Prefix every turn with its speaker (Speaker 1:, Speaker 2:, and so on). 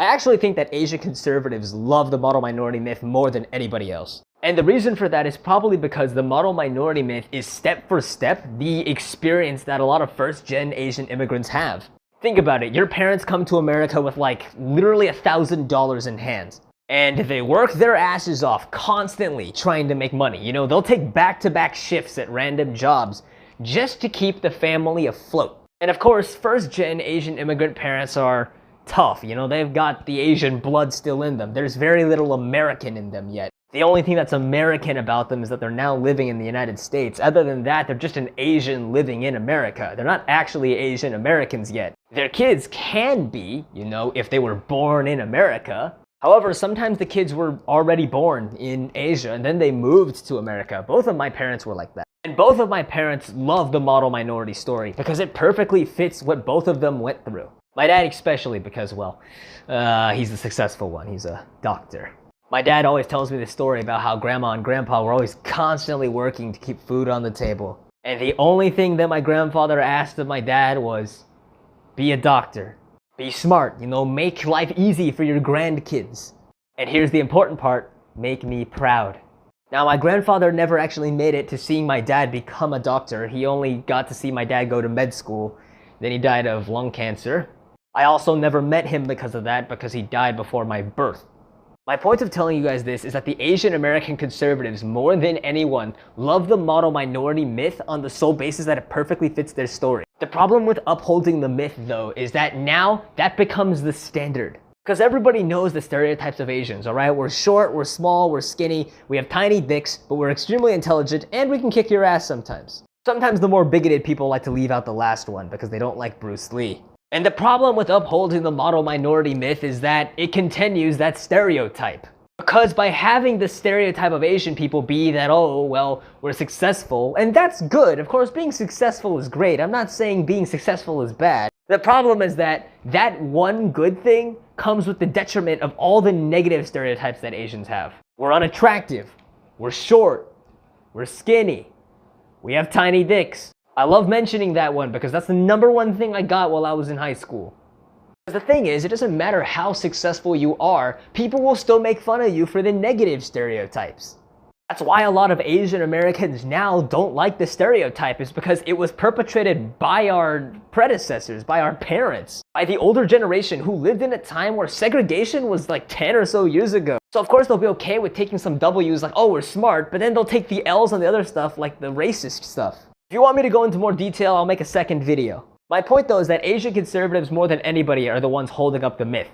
Speaker 1: I actually think that Asian conservatives love the model minority myth more than anybody else. And the reason for that is probably because the model minority myth is step for step the experience that a lot of first-gen Asian immigrants have. Think about it, your parents come to America with like literally $1,000 in hand. And they work their asses off constantly trying to make money. You know, they'll take back-to-back shifts at random jobs just to keep the family afloat. And of course, first-gen Asian immigrant parents are tough. You know, they've got the Asian blood still in them. There's very little American in them yet. The only thing that's American about them is that they're now living in the United States. Other than that, they're just an Asian living in America. They're not actually Asian Americans yet. Their kids can be, you know, if they were born in America. However, sometimes the kids were already born in Asia and then they moved to America. Both of my parents were like that. And both of my parents love the model minority story because it perfectly fits what both of them went through. My dad especially because, well, he's the successful one. He's a doctor. My dad always tells me this story about how grandma and grandpa were always constantly working to keep food on the table. And the only thing that my grandfather asked of my dad was, be a doctor. Be smart, you know, make life easy for your grandkids. And here's the important part, make me proud. Now, my grandfather never actually made it to seeing my dad become a doctor. He only got to see my dad go to med school. Then he died of lung cancer. I also never met him because of that, because he died before my birth. My point of telling you guys this is that the Asian American conservatives, more than anyone, love the model minority myth on the sole basis that it perfectly fits their story. The problem with upholding the myth, though, is that now that becomes the standard. Because everybody knows the stereotypes of Asians, alright? We're short, we're small, we're skinny, we have tiny dicks, but we're extremely intelligent, and we can kick your ass sometimes. Sometimes the more bigoted people like to leave out the last one because they don't like Bruce Lee. And the problem with upholding the model minority myth is that it continues that stereotype. Because by having the stereotype of Asian people be that, oh, well, we're successful, and that's good. Of course, being successful is great. I'm not saying being successful is bad. The problem is that that one good thing comes with the detriment of all the negative stereotypes that Asians have. We're unattractive. We're short. We're skinny. We have tiny dicks. I love mentioning that one because that's the #1 thing I got while I was in high school. The thing is, it doesn't matter how successful you are, people will still make fun of you for the negative stereotypes. That's why a lot of Asian Americans now don't like the stereotype, is because it was perpetrated by our predecessors, by our parents, by the older generation who lived in a time where segregation was like 10 or so years ago. So of course they'll be okay with taking some W's like, oh, we're smart, but then they'll take the L's on the other stuff like the racist stuff. If you want me to go into more detail, I'll make a second video. My point though is that Asian conservatives more than anybody are the ones holding up the myth.